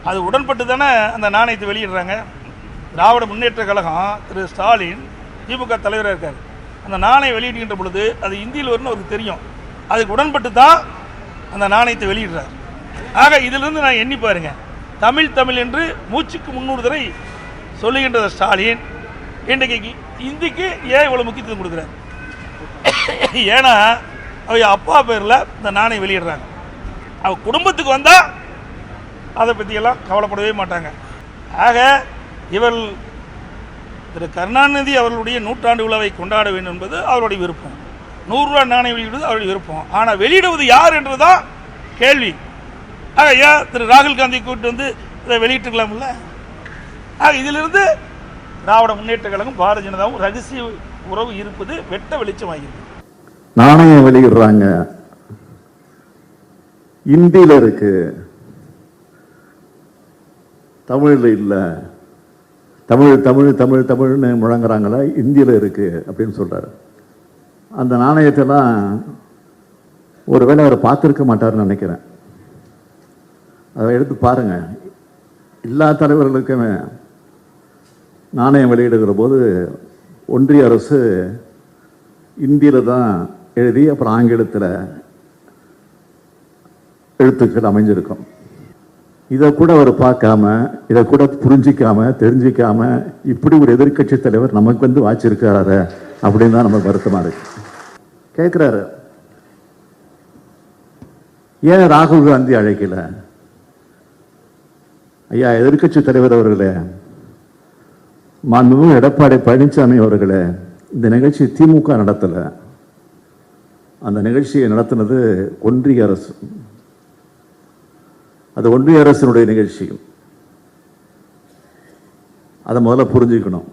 அது உடன்பட்டு தானே அந்த நாணயத்தை வெளியிடுறாங்க. திராவிட முன்னேற்ற கழகம் திரு ஸ்டாலின் திமுக தலைவராக இருக்கார். அந்த நாணயம் வெளியிடுகின்ற பொழுது அது இந்தியில் வரும்னு அவருக்கு தெரியும். அதுக்கு உடன்பட்டு தான் அந்த நாணயத்தை வெளியிடுறார். ஆக இதிலிருந்து நான் எண்ணி பாருங்க, தமிழ் தமிழ் என்று மூச்சுக்கு 300 தடவை சொல்லுகின்ற ஸ்டாலின் இன்றைக்கு இந்திக்கு ஏன் இவ்வளோ முக்கியத்துவம் கொடுக்குறாரு? ஏன்னா அவங்க அப்பா பேரில் இந்த நாணயம் வெளியிடுறாங்க. அவ குடும்பத்துக்கு வந்தால் அதை பற்றியெல்லாம் கவலைப்படவே மாட்டாங்க. ஆக இவள் திரு கருணாநிதி அவர்களுடைய 100ஆண்டு விழாவை கொண்டாட வேண்டும் என்பது அவருடைய விருப்பம். 100 ரூபா நாணயம் வெளியிடுவது அவருடைய விருப்பம். ஆனால் வெளியிடுவது யார் என்றுதான் கேள்வி. ஆக ஏன் திரு ராகுல் காந்தி கூப்பிட்டு வந்து இதை வெளியிட்டுக்கலாம்ல? ஆக இதிலிருந்து திராவிட முன்னேற்ற கழகம் பாரதிய ஜனதாவும் ரகசிய உறவு இருப்பது வெட்ட வெளிச்சமாகிறது. நாணயம் வெளியிடுறாங்க, இந்தியில இருக்கு, தமிழ்ல இல்ல. தமிழ் தமிழ் தமிழ் தமிழ்னு முழங்குறாங்களா, இந்தியில இருக்கு அப்படின்னு சொல்றாரு. அந்த நாணயத்தெல்லாம் ஒருவேளை அவர் பார்த்துருக்க மாட்டார்னு நினைக்கிறேன். அதை எடுத்து பாருங்க. எல்லா தலைவர்களுக்குமே நாணயம் வெளியிடுகிற போது ஒன்றிய அரசு இந்தியில தான் எழுதி அப்புறம் ஆங்கிலத்தில் எழுத்துக்கள் அமைஞ்சிருக்கும். இதை கூட அவர் பார்க்காம, இதை கூட புரிஞ்சிக்காம தெரிஞ்சிக்காம இப்படி ஒரு எதிர்கட்சி தலைவர் நமக்கு வந்து வாச்சிருக்காரு அப்படின்னு தான் நம்ம வருத்தமா இருக்கு. கேட்கிறாரு, ஏன் ராகுல் காந்தி அழைக்கல? ஐயா எதிர்கட்சி தலைவர் அவர்களே, மாண்புமிகு எடப்பாடி பழனிசாமி அவர்களே, இந்த நிகழ்ச்சி திமுக நடத்தல, அந்த நிகழ்ச்சியை நடத்தினது ஒன்றிய அரசு. அது ஒன்றிய அரசினுடைய நிகழ்ச்சி. அதை முதல்ல புரிஞ்சுக்கணும்.